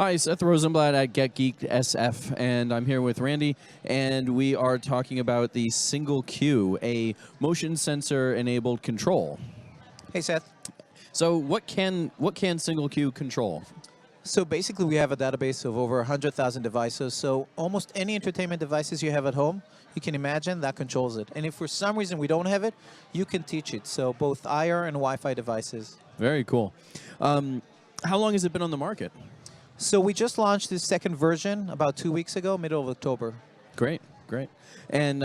Hi, Seth Rosenblatt at GetGeeked SF, and I'm here with Randy, and we are talking about the SingleCue, a motion sensor-enabled control. Hey, Seth. So, what can SingleCue control? So basically, we have a database of over 100,000 devices. So almost any entertainment devices you have at home, you can imagine that controls it. And if for some reason we don't have it, you can teach it. So both IR and Wi-Fi devices. Very cool. How long has it been on the market? So we just launched this second version about 2 weeks ago, middle of October. Great, great. And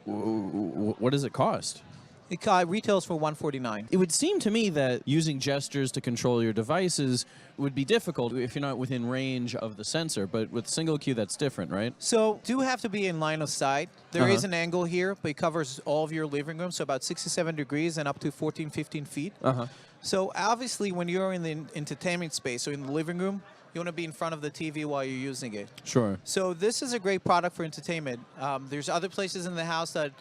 what does it cost? It retails for $149. It would seem to me that using gestures to control your devices would be difficult if you're not within range of the sensor, but with SingleCue that's different, right? So do have to be in line of sight. There is an angle here, but it covers all of your living room, so about 67 degrees and up to 14, 15 feet. So obviously when you're in the entertainment space or in the living room, you want to be in front of the TV while you're using it. Sure. So this is a great product for entertainment. There's other places in the house that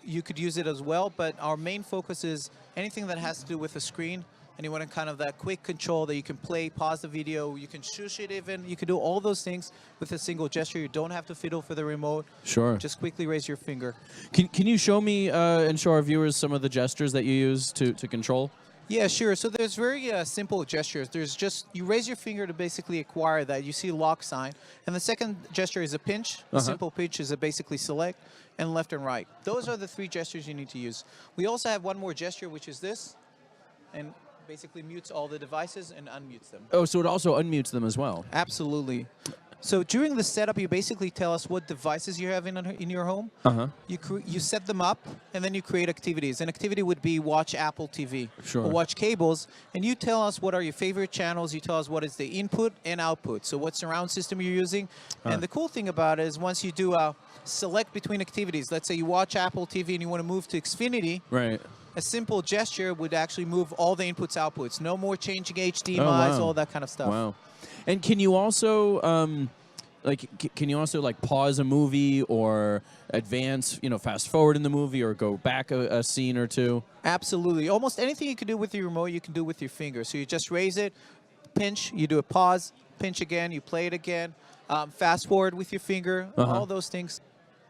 you could use it as well, but our main focus is anything that has to do with a screen, and you want kind of that quick control that you can play, pause the video, you can shush it even, you can do all those things with a single gesture. You don't have to fiddle for the remote. Sure. Just quickly raise your finger. Can you show me and show our viewers some of the gestures that you use to control? Yeah, sure. So there's very simple gestures. There's just, you raise your finger to basically acquire that. You see a lock sign. And the second gesture is a pinch. A simple pinch is a basically select, and left and right. Those are the three gestures you need to use. We also have one more gesture, which is this, and basically mutes all the devices and unmutes them. Oh, so it also unmutes them as well? Absolutely. So during the setup, you basically tell us what devices you have in your home. You set them up, and then you create activities. An activity would be watch Apple TV, or watch cables, and you tell us what are your favorite channels. You tell us what is the input and output. So what surround system you're using. And the cool thing about it is once you do a select between activities, let's say you watch Apple TV and you want to move to Xfinity. Right. A simple gesture would actually move all the inputs, outputs. No more changing HDMIs, all that kind of stuff. Wow. And can you also pause a movie or advance, fast forward in the movie or go back a scene or two? Absolutely. Almost anything you can do with your remote, you can do with your finger. So you just raise it, pinch, you do a pause, pinch again, you play it again, fast forward with your finger, all those things.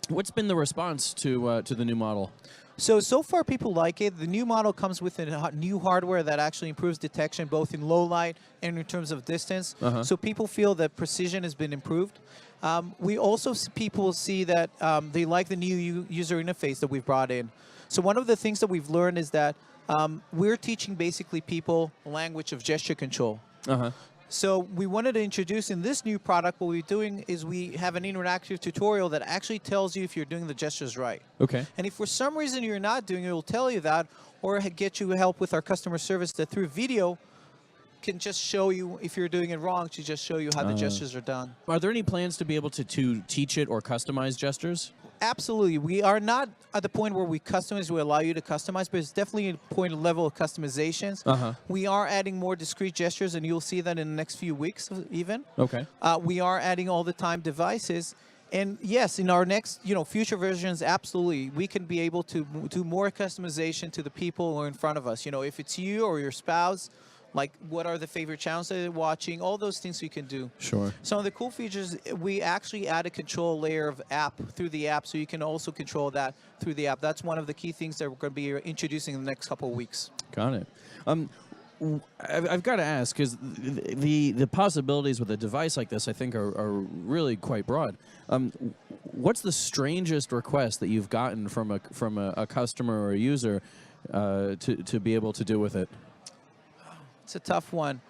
What's been the response to the new model? So far people like it. The new model comes with a new hardware that actually improves detection both in low light and in terms of distance. So people feel that precision has been improved. We also people see that they like the new user interface that we've brought in. So one of the things that we've learned is that we're teaching basically people a language of gesture control. So we wanted to introduce in this new product, what we're doing is we have an interactive tutorial that actually tells you if you're doing the gestures right. Okay. And if for some reason you're not doing it, it'll tell you that, or get you help with our customer service that through video can just show you if you're doing it wrong, to just show you how the gestures are done. Are there any plans to be able to teach it or customize gestures? Absolutely. We are not at the point where we allow you to customize, but it's definitely a point of level of customizations. We are adding more discrete gestures, and you'll see that in the next few weeks even. Okay. We are adding all the time devices. And yes, in our next, future versions, absolutely, we can be able to do more customization to the people who are in front of us. If it's you or your spouse, like what are the favorite channels that they're watching, all those things we can do. Sure. Some of the cool features, we actually add a control layer of app through the app, so you can also control that through the app. That's one of the key things that we're going to be introducing in the next couple of weeks. Got it. I've got to ask, because the possibilities with a device like this, I think, are really quite broad. What's the strangest request that you've gotten from a customer or a user to be able to do with it? It's a tough one.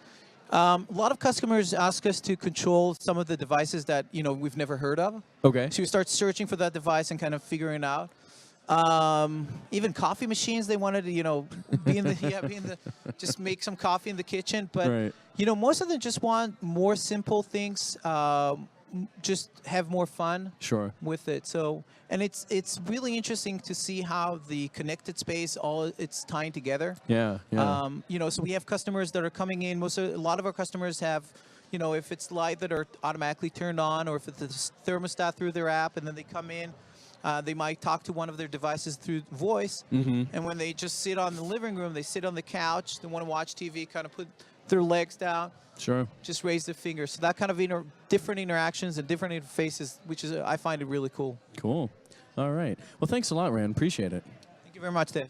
A lot of customers ask us to control some of the devices that we've never heard of. Okay. So you start searching for that device and kind of figuring it out. Even coffee machines, they wanted to just make some coffee in the kitchen. But most of them just want more simple things. Just have more fun with it. So, and it's really interesting to see how the connected space it's tying together. Yeah. So we have customers that are coming in. A lot of our customers have, if it's light that are automatically turned on, or if it's the thermostat through their app, and then they come in. They might talk to one of their devices through voice. And when they just sit on the living room, they sit on the couch, they want to watch TV, kind of put their legs down. Sure. Just raise their fingers. So that kind of different interactions and different interfaces, which is I find it really cool. Cool. All right. Well, thanks a lot, Rand. Appreciate it. Thank you very much, Dave.